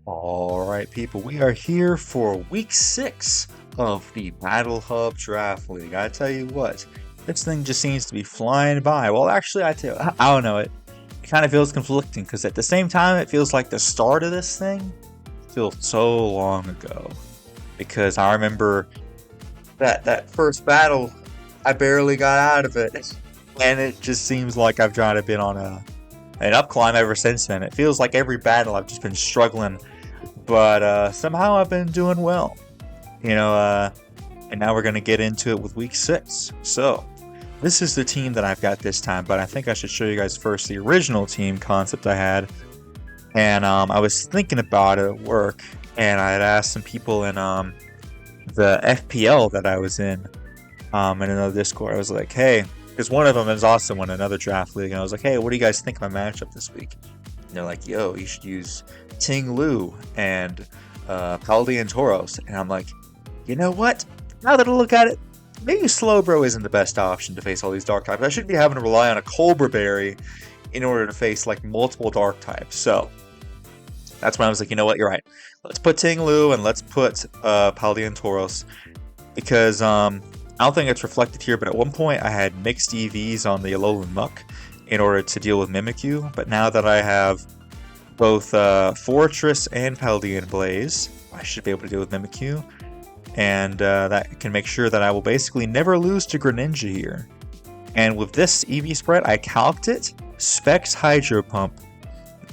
Alright, people, we are here for week 6 of the Battle Hub Draft League. I tell you what, this thing just seems to be flying by. Well, actually, I don't know, it kind of feels conflicting because at the same time, it feels like the start of this thing feels so long ago. Because I remember that first battle, I barely got out of it, and it just seems like I've kind of been on an up climb ever since then. It feels like every battle I've just been struggling, but somehow I've been doing well, and now we're going to get into it with week 6. So this is the team that I've got this time, but I think I should show you guys first the original team concept I had. And I was thinking about it at work, and I had asked some people in the FPL that I was in another Discord. I was like, hey, because one of them is also in another draft league, and I was like, hey, what do you guys think of my matchup this week? And they're like, yo, you should use Ting Lu and Paldean Tauros. And I'm like, you know what? Now that I look at it, maybe Slowbro isn't the best option to face all these dark types. I shouldn't be having to rely on a Cobra Berry in order to face like multiple dark types. So that's when I was like, you know what, you're right. Let's put Ting Lu and let's put Paldean Tauros, because I don't think it's reflected here, but at one point I had mixed EVs on the Alolan Muck in order to deal with Mimikyu. But now that I have both Fortress and Paldean Blaze, I should be able to deal with Mimikyu. And that can make sure that I will basically never lose to Greninja here. And with this EV spread, I calced it. Specs Hydro Pump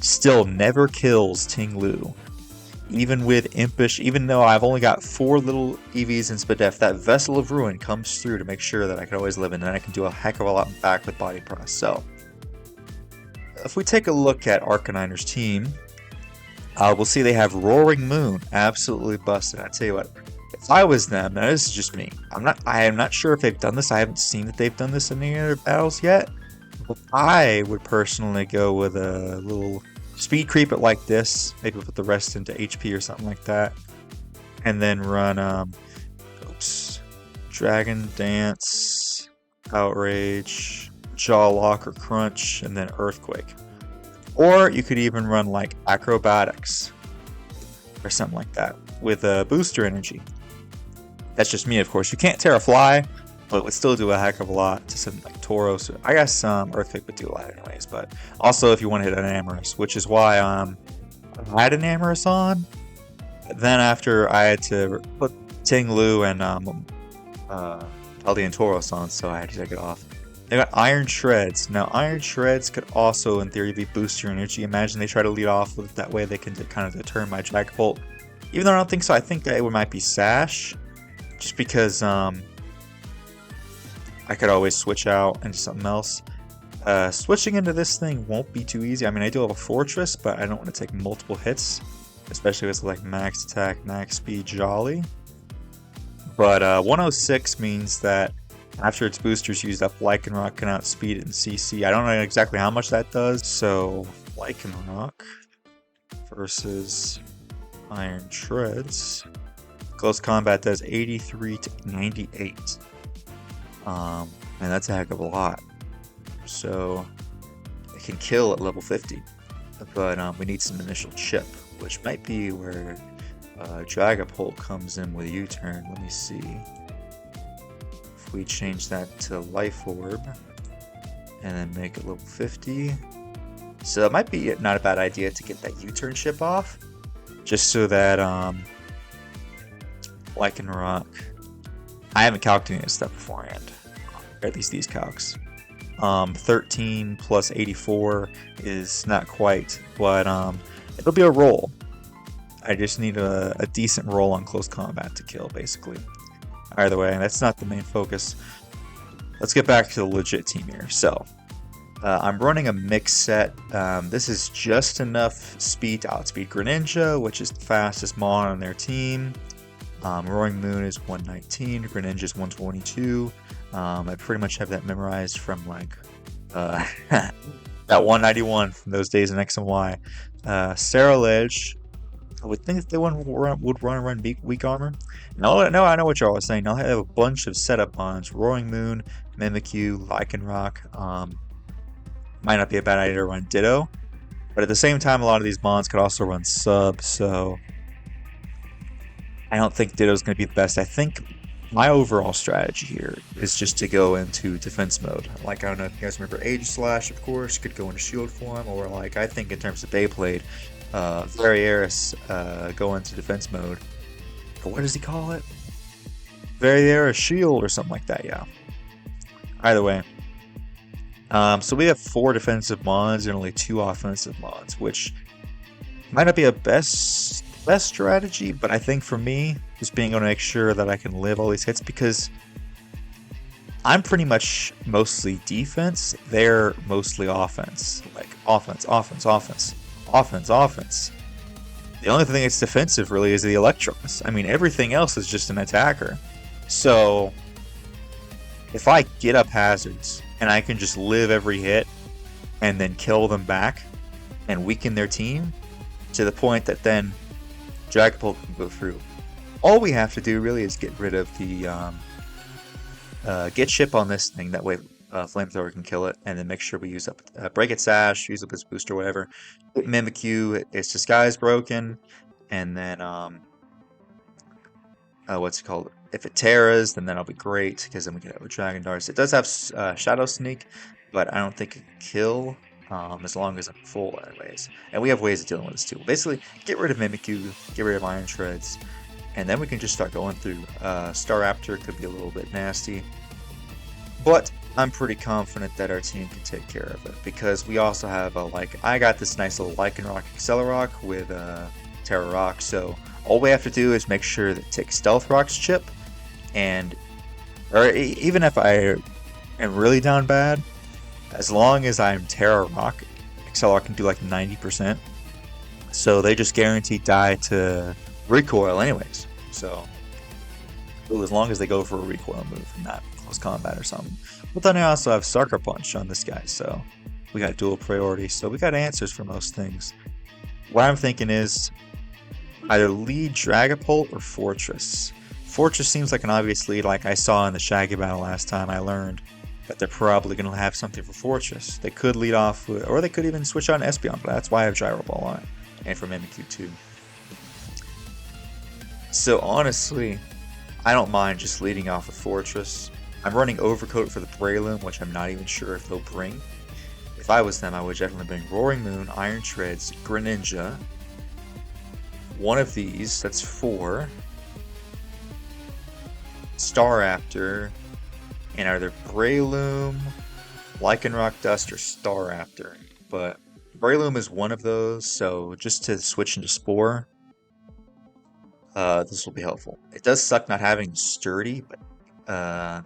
still never kills Ting Lu. Even with Impish, even though I've only got 4 little EVs in Spadef, that Vessel of Ruin comes through to make sure that I can always live in, and I can do a heck of a lot back with Body Press. So if we take a look at Arcaniner's team, we'll see they have Roaring Moon, absolutely busted. I tell you what, if I was them, now this is just me. I am not sure if they've done this. I haven't seen that they've done this in any other battles yet. But I would personally go with a little speed creep it like this, maybe put the rest into HP or something like that, and then run Dragon Dance, Outrage, Jaw Lock or Crunch, and then Earthquake. Or you could even run like Acrobatics or something like that with a booster energy. That's just me, of course. You can't Terra Fly, but it would still do a heck of a lot to something like Tauros. I guess Earthquake would do a lot anyways, but also if you want to hit an Amorous, which is why I had an Amorous on. Then after I had to put Ting Lu and Paldean Tauros on, so I had to take it off. They got Iron Shreds. Now Iron Shreds could also in theory be booster energy. Imagine they try to lead off with it, that way they can kind of deter my Dragapult. Even though I don't think so, I think that it might be Sash, just because I could always switch out into something else. Switching into this thing won't be too easy. I mean, I do have a Fortress, but I don't want to take multiple hits, especially if it's like max attack, max speed, Jolly. But 106 means that after its boosters used up, Lycanroc can outspeed it in CC. I don't know exactly how much that does, so Lycanroc versus Iron Shreds. Close combat does 83 to 98. And that's a heck of a lot. So it can kill at level 50. But we need some initial chip, which might be where Dragapult comes in with U-turn. Let me see. If we change that to Life Orb and then make it level 50. So it might be not a bad idea to get that U-turn chip off, just so that Lycanroc, I haven't calculated this stuff beforehand, or at least these calcs. 13 plus 84 is not quite, but it'll be a roll. I just need a decent roll on close combat to kill, basically. Either way, that's not the main focus. Let's get back to the legit team here. So, I'm running a mixed set. This is just enough speed to outspeed Greninja, which is the fastest mon on their team. Roaring Moon is 119, Greninja is 122. I pretty much have that memorized from like that 191 from those days in X and Y. Ceruledge, I would think that they would run weak armor. No, I know what y'all are saying. I'll have a bunch of setup mons: Roaring Moon, Mimikyu, Lycanroc. Might not be a bad idea to run Ditto. But at the same time, a lot of these mons could also run sub, so I don't think Ditto's going to be the best. I think my overall strategy here is just to go into defense mode. Like, I don't know if you guys remember Aegislash, of course, could go into shield form, or like, I think in terms of Beyblade, Variaris go into defense mode. But what does he call it? Variaris Shield or something like that, yeah. Either way. So we have 4 defensive mons and only 2 offensive mons, which might not be a best strategy, but I think for me, just being able to make sure that I can live all these hits, because I'm pretty much mostly defense, they're mostly offense. Like, offense. The only thing that's defensive, really, is the Electros. I mean, everything else is just an attacker. So, if I get up hazards, and I can just live every hit, and then kill them back, and weaken their team, to the point that then Dragapult can go through. All we have to do really is get rid of the get chip on this thing. That way, Flamethrower can kill it, and then make sure we use up break its sash, use up its boost or whatever. Mimikyu, its disguise broken, and then what's it called? If it terras, then that'll be great because then we can have a Dragon Darts. It does have Shadow Sneak, but I don't think it can kill. As long as I'm full, anyways. And we have ways of dealing with this too. Basically, get rid of Mimikyu, get rid of Iron Shreds, and then we can just start going through. Staraptor could be a little bit nasty, but I'm pretty confident that our team can take care of it, because we also have I got this nice little Lycanroc Accelerock with Terra Rock, so all we have to do is make sure that take Stealth Rock's chip, or even if I am really down bad, as long as I'm Terra Rock, Accelerock can do like 90%. So they just guaranteed die to recoil anyways. So as long as they go for a recoil move and not close combat or something. But then I also have Sucker Punch on this guy, so we got dual priority. So we got answers for most things. What I'm thinking is either lead Dragapult or Fortress. Fortress seems like an obvious lead, like I saw in the Shaggy battle last time. I learned that they're probably going to have something for Fortress. They could lead off with, or they could even switch on Espeon, but that's why I have Gyro Ball on it. And for Mimikyu too. So honestly, I don't mind just leading off with Fortress. I'm running Overcoat for the Breloom, which I'm not even sure if they'll bring. If I was them, I would definitely bring Roaring Moon, Iron Shreds, Greninja. One of these, that's 4. Staraptor, and either Breloom, Lycanroc Dust, or Staraptor. But Breloom is one of those, so just to switch into Spore, this will be helpful. It does suck not having Sturdy, but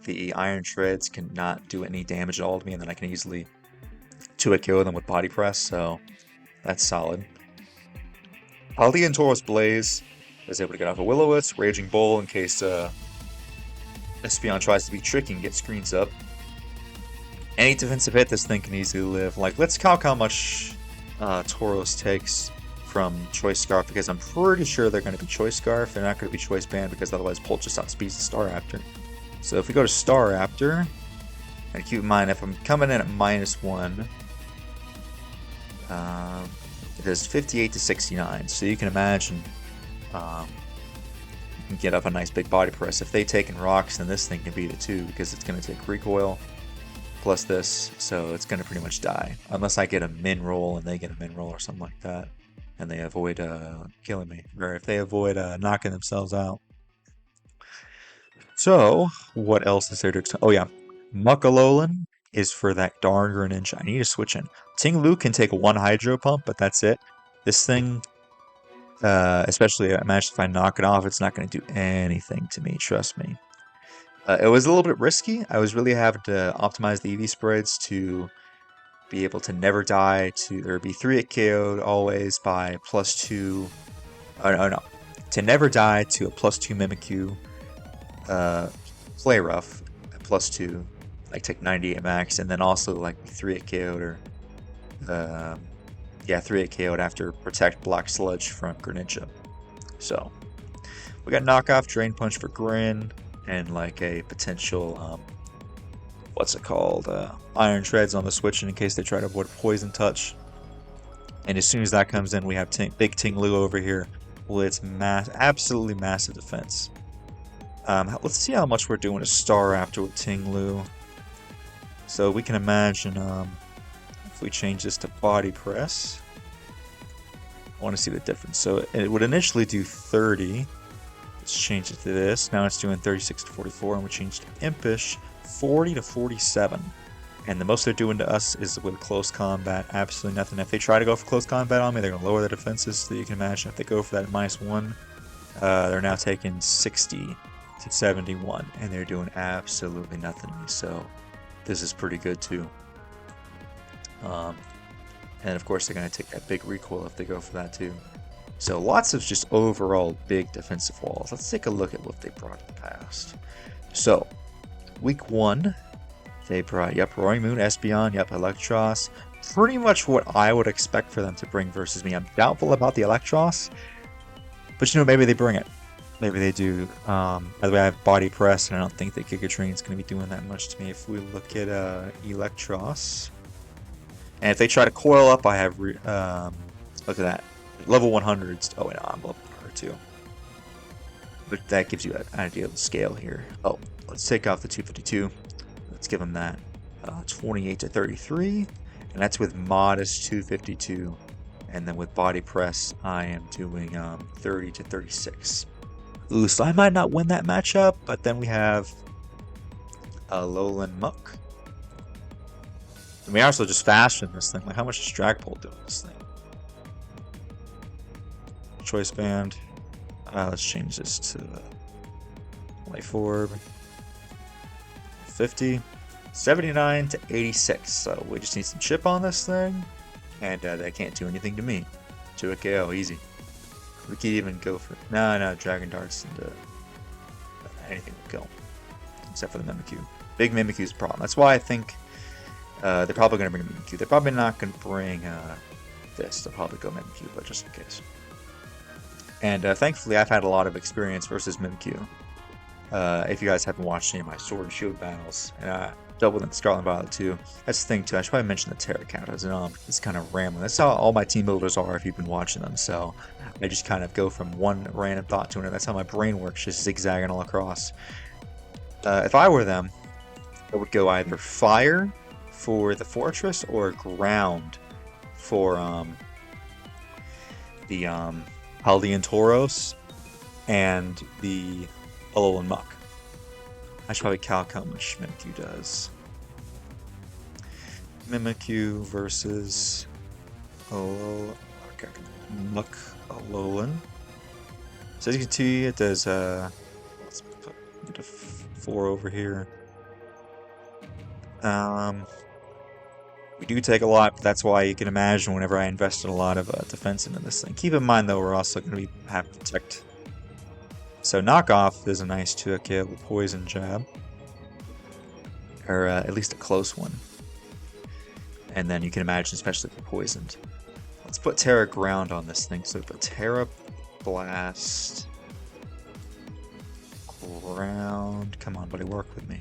the Iron Shreds cannot do any damage at all to me, and then I can easily 2-hit KO them with Body Press, so that's solid. Paldean and Tauros Blaze is able to get off a Will-O-Wisp, Raging Bull in case Espeon tries to be tricky and get screens up. Any defensive hit this thing can easily live. Like, let's calc how much Tauros takes from Choice Scarf, because I'm pretty sure they're going to be Choice Scarf. They're not going to be Choice Band, because otherwise Pulse just outspeeds the Staraptor. So if we go to Staraptor, and keep in mind, if I'm coming in at -1, it is 58 to 69. So you can imagine you can get up a nice big body press. If they take in rocks, then this thing can beat it too, because it's going to take recoil plus this, so it's going to pretty much die. Unless I get a min roll and they get a min roll or something like that, and they avoid killing me, or if they avoid knocking themselves out. So, what else is there to explain? Oh yeah, Muckalolan is for that darn Greninja. I need to switch in. Ting-Lu can take 1 Hydro Pump, but that's it. This thing, especially I imagine if I knock it off, it's not going to do anything to me, trust me. It was a little bit risky. I was really having to optimize the EV spreads to be able to never die, or be 3-hit KO'd always by +2. Oh no. To never die to a +2 Mimikyu. Play rough at +2. Like take 98 max, and then also like 3-hit KO'd, or 3-hit KO'd after Protect Block Sludge from Greninja. So we got Knockoff, Drain Punch for Grin, and like a potential Iron Shreds on the switch in case they try to avoid Poison Touch. And as soon as that comes in, we have Big Ting-Lu over here with its absolutely massive defense. Let's see how much we're doing to Staraptor with Ting-Lu. So we can imagine if we change this to Body Press. I want to see the difference. So it would initially do 30. Let's change it to this. Now it's doing 36 to 44, and we changed to Impish 40 to 47. And the most they're doing to us is with close combat, absolutely nothing. If they try to go for close combat on me, they're going to lower their defenses. So you can imagine if they go for that -1, they're now taking 60 to 71, and they're doing absolutely nothing to me. So this is pretty good too. And of course they're going to take that big recoil if they go for that too. So lots of just overall big defensive walls. Let's take a look at what they brought in the past. So week 1, they brought, yep, Roaring Moon, Espeon, yep, Electros. Pretty much what I would expect for them to bring versus me. I'm doubtful about the Electros, but you know, maybe they bring it. Maybe they do. By the way, I have Body Press, and I don't think that Giga Train's going to be doing that much to me. If we look at Electros, and if they try to coil up, I have, look at that, level 100s. Oh, wait, no, I'm level 100 too. But that gives you an idea of the scale here. Oh, let's take off the 252. Let's give them that 28 to 33, and that's with modest 252. And then with Body Press, I am doing 30 to 36. Ooh, so I might not win that matchup, but then we have Alolan Muck. And we are also just faster in this thing. Like, how much does Drag Pole do in this thing? Choice Band. Let's change this to Life Orb. 50. 79 to 86. So we just need some chip on this thing. And they can't do anything to me. 2 a KO, easy. We could even go for... No, Dragon Darts into anything would kill. Except for the Mimikyu. Big Mimikyu's a problem. That's why I think they're probably going to bring Mimikyu. They're probably not going to bring this. They'll probably go Mimikyu, but just in case. And thankfully, I've had a lot of experience versus Mimikyu. If you guys haven't watched any of my Sword and Shield battles, and I dealt with it in Scarlet and Violet too. That's the thing too. I should probably mention the Terra counters. It's kind of rambling. That's how all my team builders are if you've been watching them. So I just kind of go from one random thought to another. That's how my brain works, just zigzagging all across. If I were them, I would go either Fire for the Fortress or Ground for the Haldean Tauros and the Alolan Muck. I should probably calc how much Mimikyu does. Mimikyu versus Muck Alolan. So as you can see, it does, let's put a 4 over here. We do take a lot, but that's why you can imagine whenever I invested a lot of defense into this thing. Keep in mind though, we're also going to have to protect. So Knockoff is a nice 2-hit with Poison Jab. Or at least a close one. And then you can imagine, especially if you're poisoned. Let's put Terra Ground on this thing. So put Terra Blast. Ground. Come on, buddy, work with me.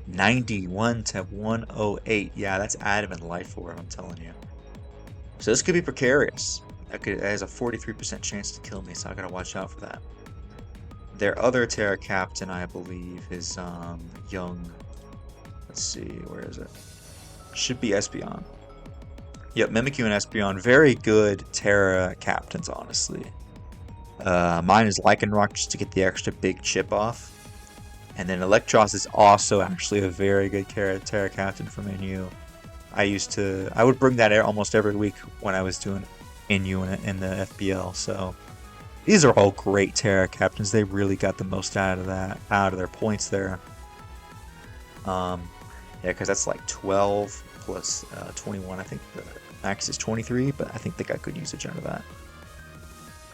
91 to 108. Yeah, that's Adamant Life Orb, I'm telling you. So this could be precarious. That has a 43% chance to kill me, so I gotta watch out for that. Their other Terra Captain, I believe, is young. Let's see, where is it? Should be Espeon. Yep, Mimikyu and Espeon, very good Terra Captains, honestly. Mine is Lycanroc just to get the extra big chip off. And then Electros is also actually a very good Terra Captain from NU. I would bring that almost every week when I was doing NU in the FBL. So these are all great Terra Captains. They really got the most out of their points there. Yeah, because that's like 12 plus 21. I think the max is 23, but I think they got good usage out of that.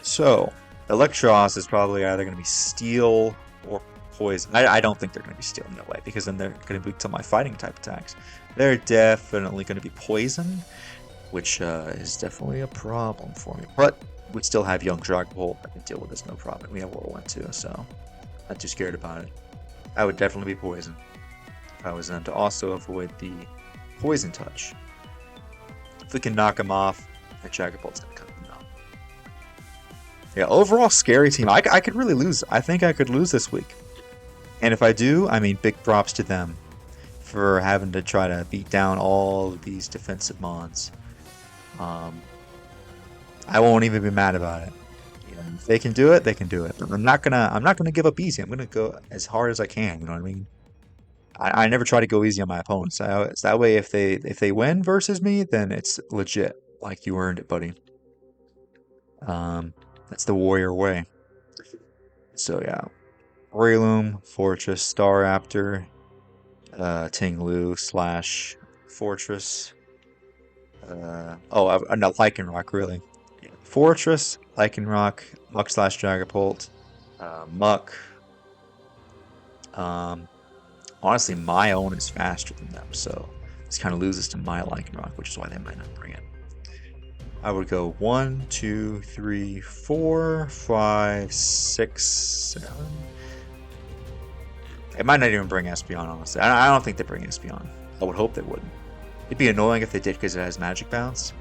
So Electros is probably either going to be Steel or Poison. I don't think they're going to be Steel, no way, because then they're going to be to my fighting type attacks. They're definitely going to be Poison, which is definitely a problem for me. But we still have young Dragon Ball. I can deal with this no problem. We have Whirlwind too, so not too scared about it. I would definitely be Poison if I was them, to also avoid the Poison Touch. If we can knock him off, the Dragapult's gonna come out. Yeah, overall scary team. I could really lose. I think I could lose this week. And if I do, I mean, big props to them for having to try to beat down all of these defensive mons. I won't even be mad about it. You know, if they can do it, they can do it. But I'm not gonna give up easy. I'm gonna go as hard as I can. You know what I mean? I never try to go easy on my opponents. So that way, if they win versus me, then it's legit. Like you earned it, buddy. That's the warrior way. So yeah, Breloom, Fortress, Staraptor, Tinglu / Fortress. No, Lycanroc, really. Yeah. Fortress, Lycanroc, Muck / Dragapult, Muck. Honestly, my own is faster than them, so this kind of loses to my Lycanroc, which is why they might not bring it. I would go 1, 2, 3, 4, 5, 6, 7. It might not even bring Espeon, honestly. I don't think they bring Espeon. I would hope they wouldn't. It'd be annoying if they did because it has Magic Bounce,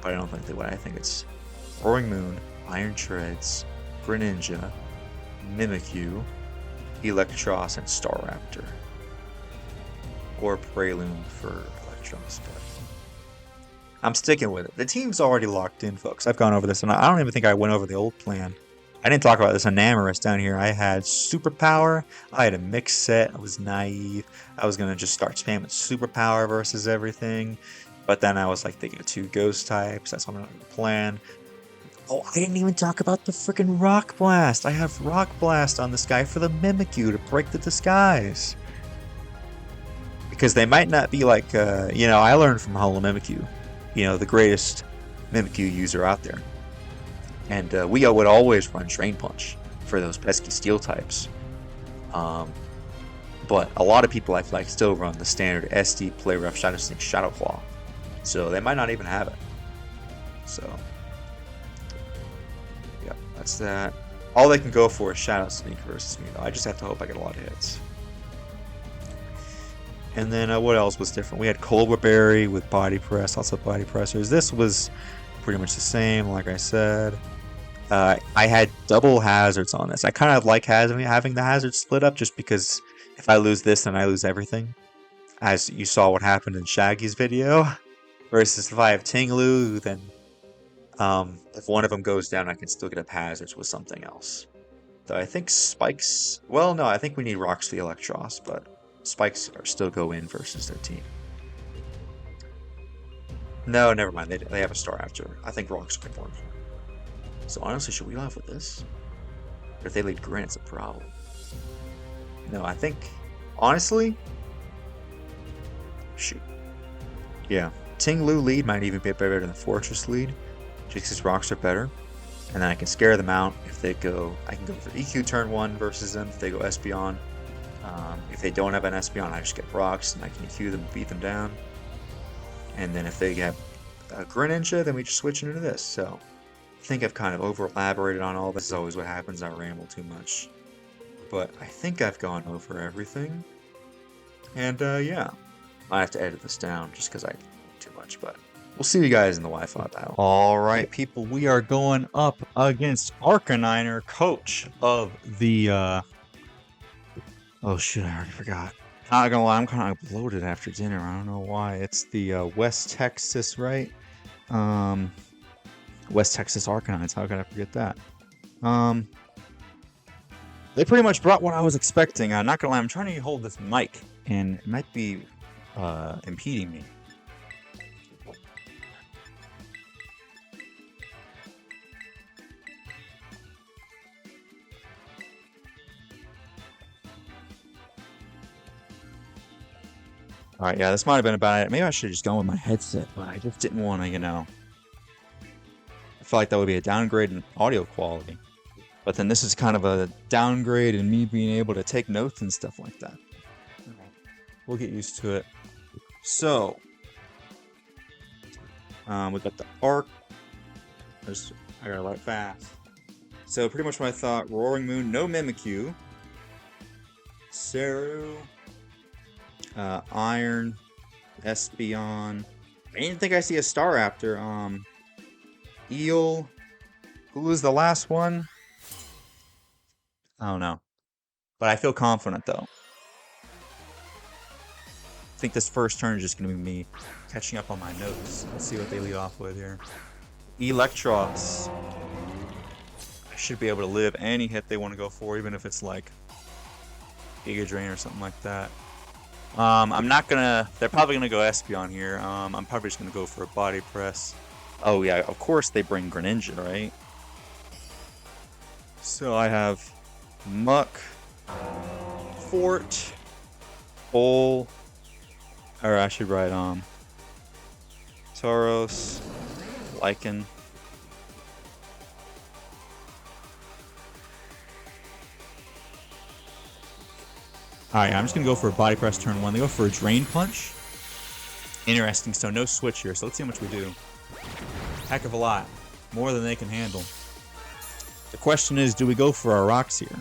but I don't think they would. I think it's Roaring Moon, Iron Treads, Greninja, Mimikyu, Electros, and Staraptor. Or Breloom for Electros, but I'm sticking with it. The team's already locked in, folks. I've gone over this, and I don't even think I went over the old plan. I didn't talk about this Enamorous down here. I had Superpower. I had a mixed set. I was naive. I was going to just start spamming Superpower versus everything. But then I was like thinking of 2 Ghost types. That's what I'm going to plan. Oh, I didn't even talk about the freaking Rock Blast. I have Rock Blast on this guy for the Mimikyu to break the disguise. Because they might not be like, I learned from Hollow Mimikyu. The greatest Mimikyu user out there. And we would always run Drain Punch for those pesky steel types. But a lot of people, I feel like, still run the standard SD Play Rough Shadow Sneak Shadow Claw. So they might not even have it. So, yeah, that's that. All they can go for is Shadow Sneak versus me, though. I just have to hope I get a lot of hits. And then what else was different? We had Cobra Berry with Body Press, lots of Body Pressers. This was pretty much the same, like I said. I had double hazards on this. I kind of like having the hazards split up just because if I lose this, then I lose everything. As you saw what happened in Shaggy's video. Versus if I have Tinglu, then if one of them goes down, I can still get up hazards with something else. Though I think Spikes... Well, no, I think we need Rocks for the Electros, but Spikes still go in versus their team. No, never mind. They have a Staraptor. I think Rocks can work. So honestly, should we go off with this? Or if they lead Grin, it's a problem. No, I think... Honestly... Shoot. Yeah. Tinglu lead might even be better than the Fortress lead. Just because Rocks are better. And then I can scare them out if they go... I can go for EQ turn 1 versus them if they go Espeon. If they don't have an Espeon, I just get Rocks and I can EQ them and beat them down. And then if they get a Greninja, then we just switch into this. So I think I've kind of over-elaborated on all this. This is always what happens. I ramble too much. But I think I've gone over everything. And yeah, I have to edit this down just because I too much. But we'll see you guys in the Wi-Fi battle. All right, people, we are going up against Arcaniner, coach of the... Oh shit, I already forgot. Not gonna lie, I'm kind of bloated after dinner. I don't know why. It's the West Texas, right? West Texas Arcanines. How could I forget that? They pretty much brought what I was expecting. I'm not gonna lie, I'm trying to hold this mic, and it might be impeding me. Alright, yeah, this might have been a bad idea. Maybe I should have just gone with my headset, but I just didn't want to, I feel like that would be a downgrade in audio quality. But then this is kind of a downgrade in me being able to take notes and stuff like that. We'll get used to it. So, we got the Arc. I gotta let it fast. So, pretty much what I thought, Roaring Moon, no Mimikyu. Ceruledge. Iron, Espeon, I didn't think I see a Staraptor. Eel. Who was the last one? I don't know. But I feel confident, though. I think this first turn is just going to be me catching up on my notes. Let's see what they lead off with here. Electros. I should be able to live any hit they want to go for, even if it's like Giga Drain or something like that. I'm not gonna. They're probably gonna go Espeon here. I'm probably just gonna go for a body press. Oh yeah, of course they bring Greninja, right? So I have Muck, Fort, Bull, or I should write Tauros, Lycan. Alright, I'm just going to go for a body press turn 1. They go for a drain punch. Interesting, so no switch here. So let's see how much we do. Heck of a lot. More than they can handle. The question is, do we go for our rocks here? Do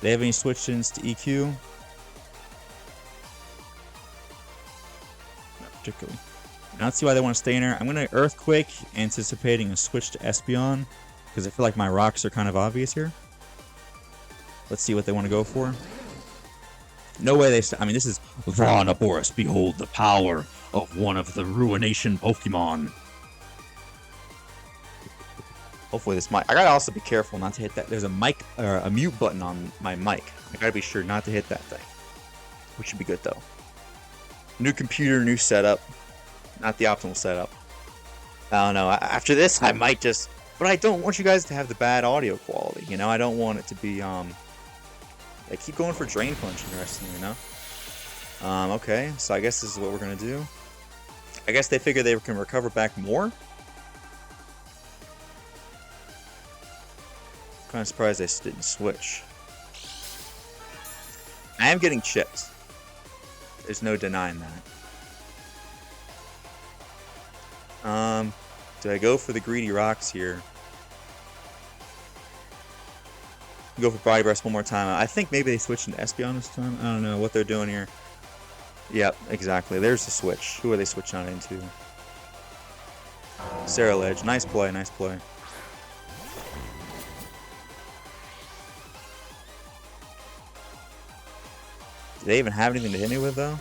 they have any switch-ins to EQ? Not particularly. I don't see why they want to stay in there. I'm going to Earthquake, anticipating a switch to Espeon, because I feel like my rocks are kind of obvious here. Let's see what they want to go for. No way they... I mean, this is... Vanaboris, behold the power of one of the Ruination Pokemon. Hopefully this mic... I gotta also be careful not to hit that. There's a mic... or a mute button on my mic. I gotta be sure not to hit that thing. Which should be good, though. New computer, new setup. Not the optimal setup. I don't know. After this, I might just... But I don't want you guys to have the bad audio quality, you know? I don't want it to be, I keep going for Drain Punch, interestingly, you know? Okay, so I guess this is what we're gonna do. I guess they figure they can recover back more? Kinda surprised they didn't switch. I am getting chipped. There's no denying that. Do I go for the greedy rocks here? Go for body press one more time. I think maybe they switched into Espeon this time. I don't know what they're doing here. Yep, exactly. There's the switch. Who are they switching on into? Ceruledge. Nice play, nice play. Do they even have anything to hit me with, though?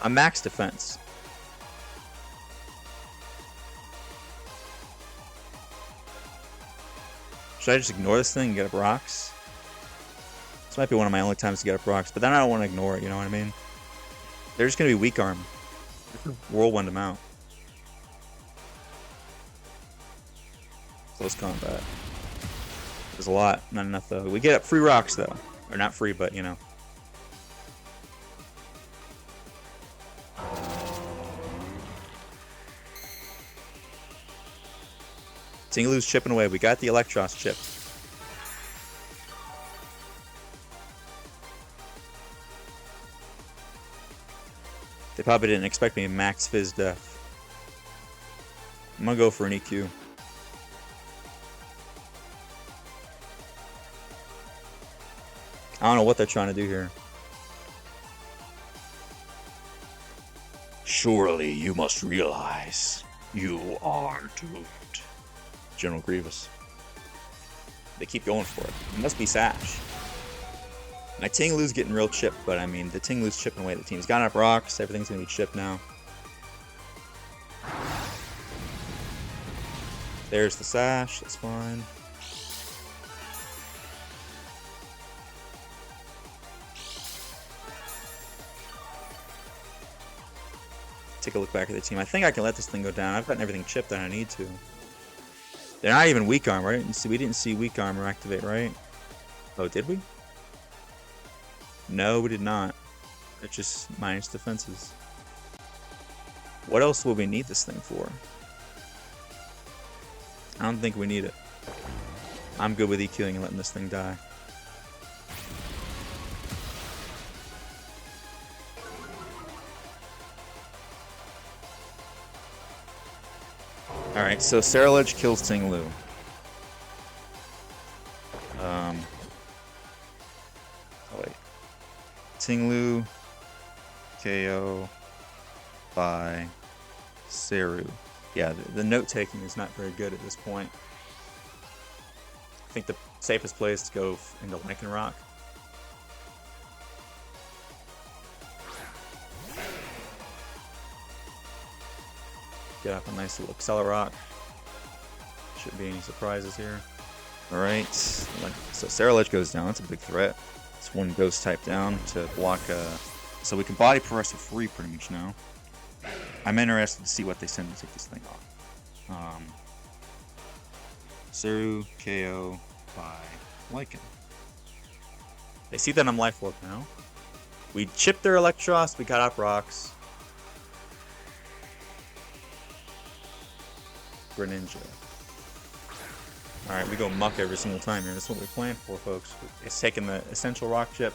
I'm max defense. Should I just ignore this thing and get up rocks? This might be one of my only times to get up rocks, but then I don't want to ignore it, you know what I mean? They're just going to be weak arm. Whirlwind them out. Close combat. There's a lot, not enough though. We get up free rocks though. Or not free, but you know. Tinglu's chipping away. We got the Electros chipped. They probably didn't expect me to max Fizz Def. I'm gonna go for an EQ. I don't know what they're trying to do here. Surely you must realize you are doomed. General Grievous. They keep going for it. It must be Sash. My Tinglu's getting real chipped, but I mean, the Tinglu's chipping away the team. He's got up rocks. Everything's going to be chipped now. There's the Sash. That's fine. Take a look back at the team. I think I can let this thing go down. I've gotten everything chipped that I need to. They're not even weak arm, right? See, we didn't see weak armor activate, right? Oh, did we? No, we did not. It's just minus defenses. What else will we need this thing for? I don't think we need it. I'm good with EQing and letting this thing die. Alright, so Ceruledge kills Tinglu. Oh wait. Tinglu, KO by Ceru. Yeah, the note taking is not very good at this point. I think the safest play is to go into Lycanroc. Get up a nice little Accelerock. Shouldn't be any surprises here. Alright, so Ceruledge goes down. That's a big threat. It's one Ghost type down to block so we can Body Press for free pretty much now. I'm interested to see what they send to take this thing off. Ceru, KO by Lycan. They see that I'm Life Orb now. We chipped their Electros, we got up rocks. Greninja. Alright, we go muck every single time here. That's what we planned for, folks. It's taking the essential rock chip.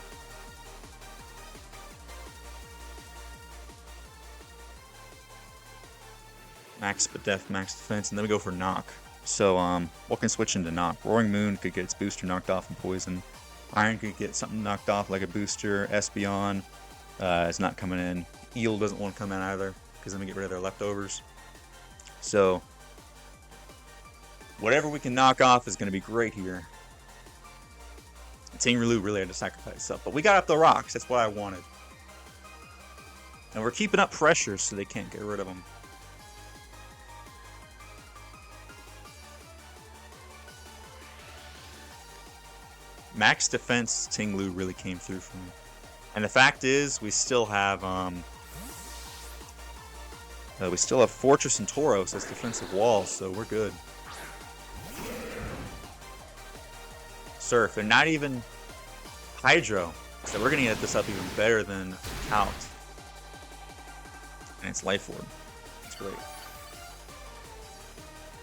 Max def, max defense, and then we go for knock. So, what can switch into knock? Roaring Moon could get its booster knocked off and poison. Iron could get something knocked off like a booster. Espeon is not coming in. Eel doesn't want to come in either, because then we get rid of their leftovers. So, whatever we can knock off is going to be great here. Tinglu really had to sacrifice itself, but we got up the rocks. That's what I wanted. And we're keeping up pressure so they can't get rid of them. Max defense Tinglu really came through for me. And the fact is, we still have Fortress and Tauros as defensive walls, so we're good. Surf, and not even Hydro, so we're gonna get this up even better than Count. And it's Life Orb. That's great.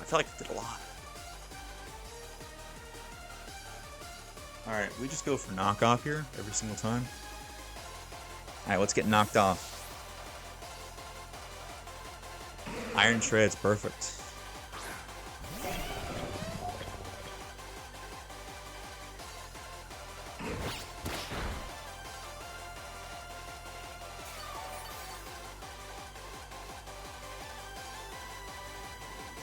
I feel like it did a lot. Alright, we just go for knockoff here every single time. Alright, let's get knocked off. Iron Tread's perfect.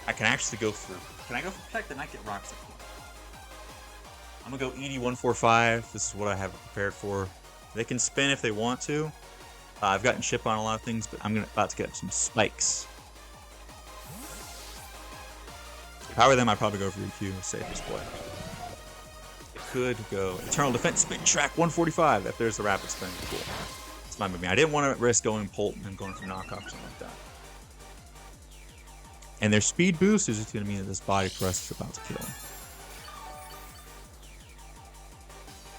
I can actually go through. Can I go for Protect and not get rocks? I'm gonna go ED145. This is what I have prepared for. They can spin if they want to. I've gotten chip on a lot of things, but I'm about to get some spikes. If I were them, I'd probably go for EQ, safest play. It could go Eternal Defense, Spin Track 145. If there's the rapid spin, cool. It's my movie. I didn't want to risk going Polt and going for knockoff or something like that. And their speed boost is just going to mean that this Body Press is about to kill.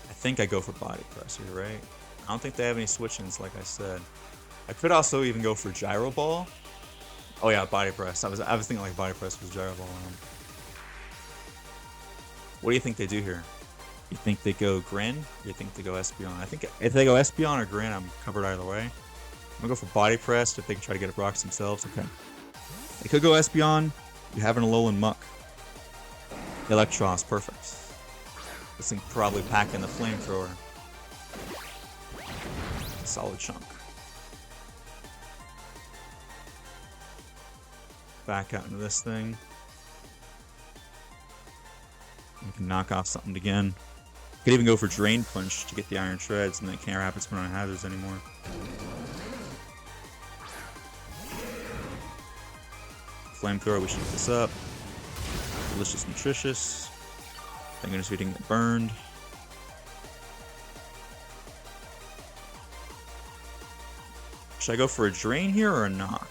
I think I go for Body Press here, right? I don't think they have any switch-ins, like I said. I could also even go for Gyro Ball. Oh yeah, Body Press. I was thinking like Body Press was Gyro Ball. What do you think they do here? You think they go Grin? Or you think they go Espeon? I think if they go Espeon or Grin, I'm covered either way. I'm gonna go for Body Press if they can try to get a rocks themselves. Okay. They could go Espeon. You have an Alolan Muck. Electros, perfect. This thing probably packing the Flamethrower. Solid chunk. Back out into this thing. We can knock off something again. Could even go for Drain Punch to get the Iron Shreds, and then it can't Rapid Spin on hazards anymore. Flamethrower, we should get this up. Delicious Nutritious. Thank goodness we didn't get burned. Should I go for a Drain here or a Knock?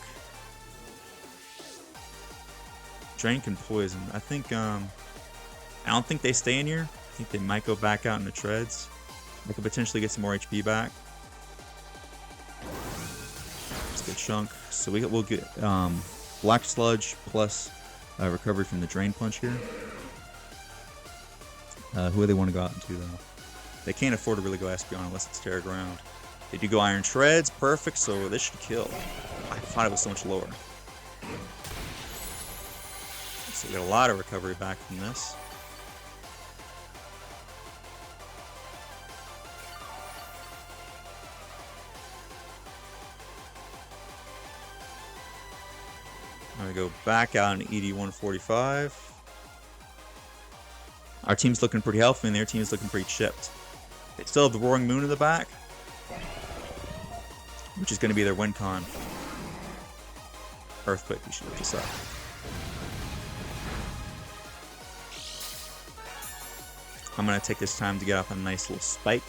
Drain can poison. I think, I don't think they stay in here. I think they might go back out into Treads. They could potentially get some more HP back. That's a good chunk. So we'll get Black Sludge plus recovery from the Drain Punch here. Who do they want to go out into, though? They can't afford to really go Espeon unless it's Terra Ground. They do go Iron Treads, perfect, so this should kill. I thought it was so much lower. So we get a lot of recovery back from this. go back out in ED 145. Our team's looking pretty healthy, and their team's looking pretty chipped. They still have the Roaring Moon in the back, which is going to be their win con. Earthquake, we should look this up. I'm going to take this time to get off a nice little spike.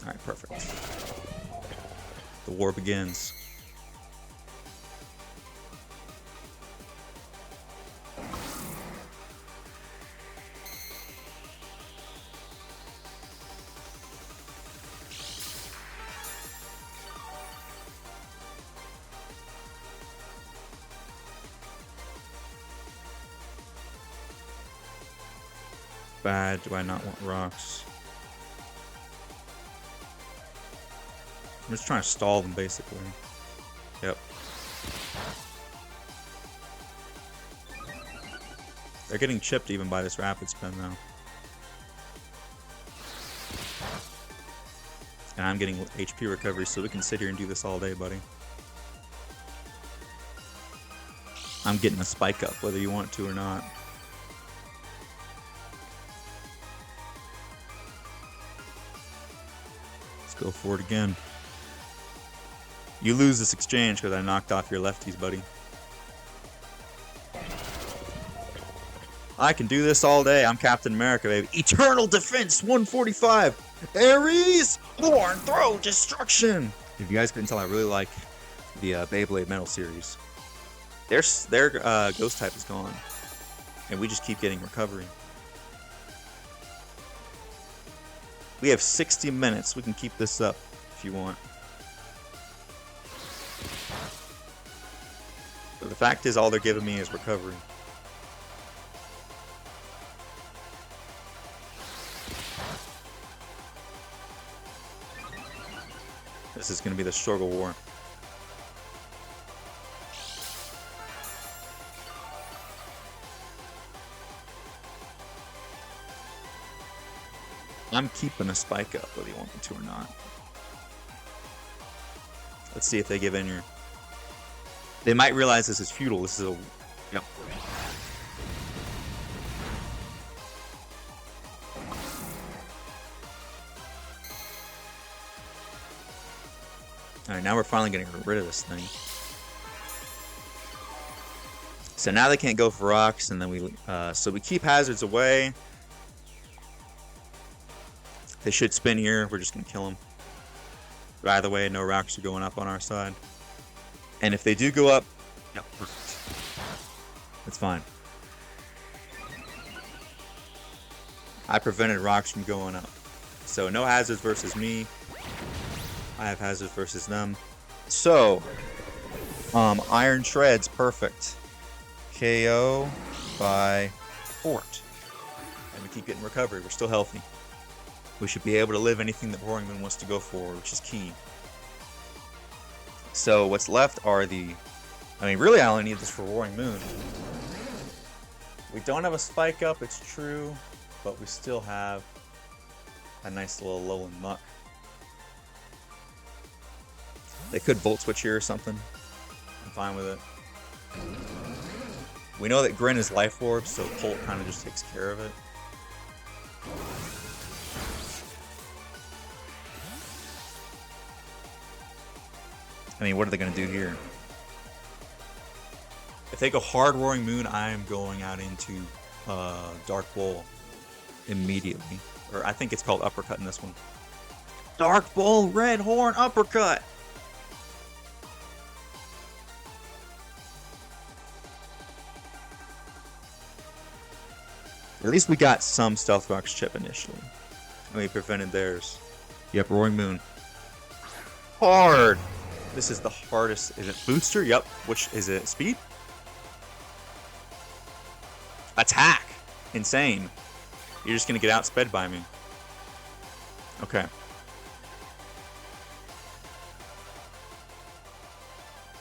Alright, perfect. The war begins. Bad. Do I not want rocks? I'm just trying to stall them, basically. Yep. They're getting chipped even by this rapid spin, though. And I'm getting HP recovery, so we can sit here and do this all day, buddy. I'm getting a spike up, whether you want to or not. Go for it again. You lose this exchange because I knocked off your lefties, buddy. I can do this all day. I'm Captain America, baby. Eternal Defense 145. Ares, Horn, Throw, Destruction. If you guys couldn't tell, I really like the Beyblade Metal series. Their ghost type is gone, and we just keep getting recovery. We have 60 minutes. We can keep this up if you want. But the fact is, all they're giving me is recovery. This is going to be the struggle war. I'm keeping a spike up whether you want me to or not. Let's see if they give in here. They might realize this is futile. This is a... Yep. Alright, now we're finally getting rid of this thing. So now they can't go for rocks, and then we... so we keep hazards away. They should spin here. We're just going to kill them. But either way, no rocks are going up on our side. And if they do go up, yep, perfect. That's fine. I prevented rocks from going up. So no hazards versus me. I have hazards versus them. So, Iron Shred's perfect. KO by Fort. And we keep getting recovery. We're still healthy. We should be able to live anything that Roaring Moon wants to go for, which is key. So what's left are the... I mean, really I only need this for Roaring Moon. We don't have a spike up, it's true, but we still have a nice little Alolan Muck. They could Volt Switch here or something. I'm fine with it. We know that Grin is Life Orb, so Colt kind of just takes care of it. I mean, what are they going to do here? If they go hard Roaring Moon, I am going out into Dark Bowl immediately. Or I think it's called Uppercut in this one. Dark Bowl, Red Horn, Uppercut! At least we got some Stealth Rock's chip initially. And we prevented theirs. Yep, Roaring Moon. Hard! This is the hardest. Is it booster? Yep. Which is it? Speed? Attack! Insane. You're just gonna get outsped by me. Okay.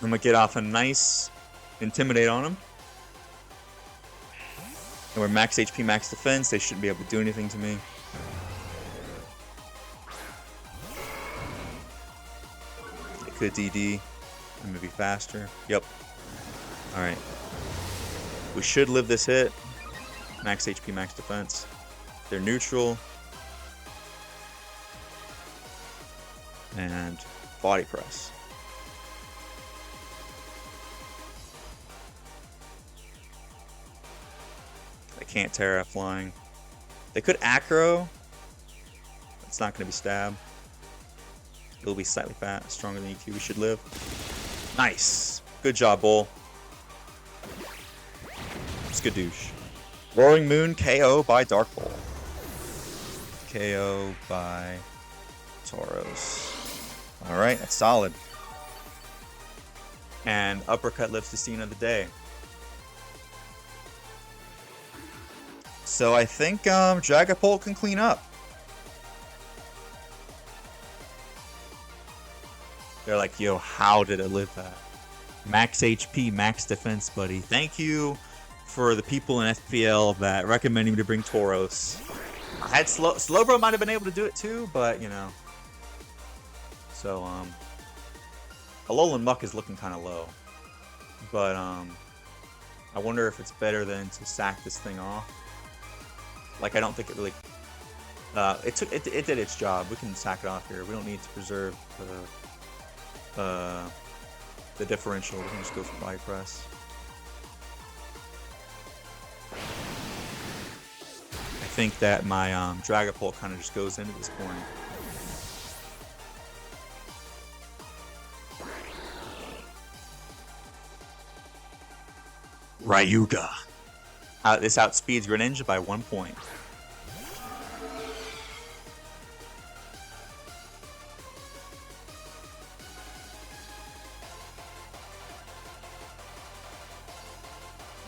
I'm gonna get off a nice Intimidate on him. And we're max HP, max defense. They shouldn't be able to do anything to me. Could DD. I'm gonna be faster. Yep. Alright. We should live this hit. Max HP, max defense. They're neutral. And body press. They can't Terra flying. They could acro. It's not going to be stab. It'll be slightly fat, stronger than EQ. We should live. Nice. Good job, Bull. Skadoosh. Roaring Moon KO by Dark Bull. KO by Tauros. Alright, that's solid. And Uppercut lives the scene of the day. So I think Dragapult can clean up. They're like, yo, how did it live that? Max HP, max defense, buddy. Thank you for the people in FPL that recommended me to bring Tauros. I had Slowbro might have been able to do it too, but you know. So Alolan Muck is looking kind of low, but I wonder if it's better than to sack this thing off. Like I don't think it really. It did its job. We can sack it off here. We don't need to preserve the differential. We can just go for body press. I think that my Dragapult kind of just goes into this point. Ryuga. This outspeeds Greninja by 1 point.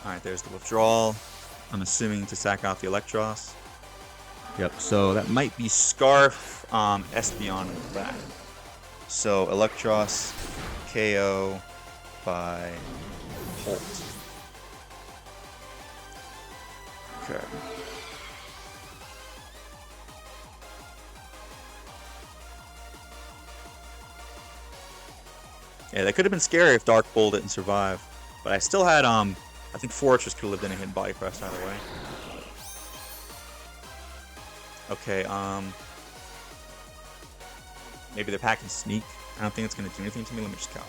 Alright, there's the withdrawal. I'm assuming to sack out the Electros. Yep, so that might be Scarf Espeon in the back. So Electros KO by Holt. Okay. Yeah, that could have been scary if Dark Bull didn't survive. But I still had, I think Fortress could have lived in a hit body press either way. Okay, maybe they're packing Sneak. I don't think it's going to do anything to me. Let me just count.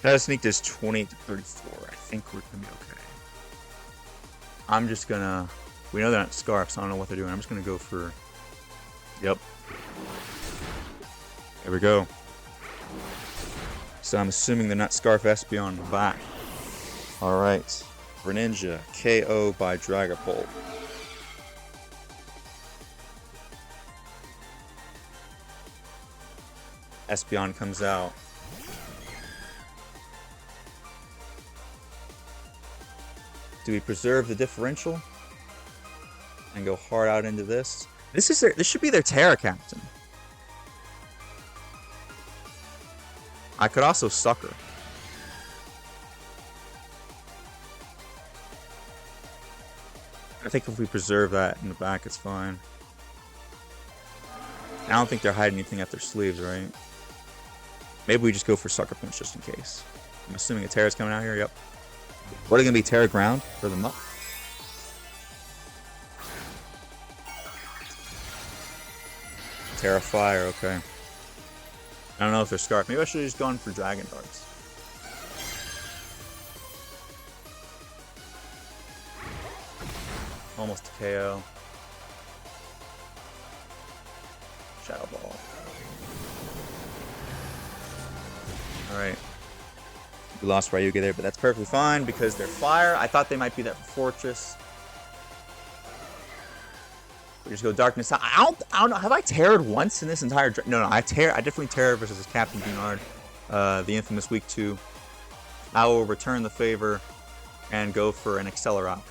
That Sneak does 28 to 34. I think we're going to be okay. I'm just going to... We know they're not Scarf, so I don't know what they're doing. I'm just going to go for... Yep. There we go. So I'm assuming they're not Scarf Espeon in the back. Alright. Greninja, KO by Dragapult. Espeon comes out. Do we preserve the differential and go hard out into this? This should be their Terra Captain. I could also Sucker. I think if we preserve that in the back, it's fine. I don't think they're hiding anything up their sleeves, right? Maybe we just go for Sucker Punch just in case. I'm assuming a Terra's coming out here. Yep. What are going to be Terra Ground for the Muck? Terra Fire, okay. I don't know if they're Scarf. Maybe I should have just gone for Dragon Darts. Almost a KO. Shadow Ball. Alright. We lost Ryuga there, but that's perfectly fine because they're fire. I thought they might be that Fortress. We just go Darkness. I don't know. Have I terrored once in this entire... No, I definitely terrored versus Captain Beanard. The infamous week 2. I will return the favor and go for an Accelerock.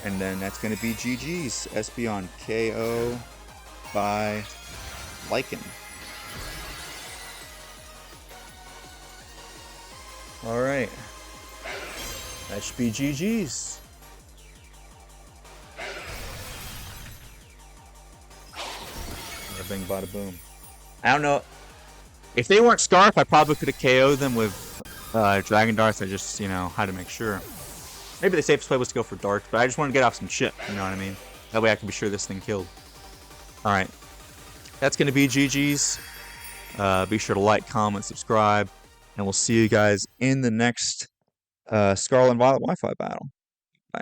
And then that's going to be GG's. Espeon KO by Lycan. Alright. That should be GG's. Bada bing, bada boom. I don't know. If they weren't Scarf, I probably could have KO'd them with Dragon Darts. I just, had to make sure. Maybe the safest play was to go for Darts, but I just want to get off some shit. You know what I mean? That way I can be sure this thing killed. Alright. That's going to be GG's. Be sure to like, comment, subscribe. And we'll see you guys in the next Scarlet and Violet Wi-Fi battle. Bye.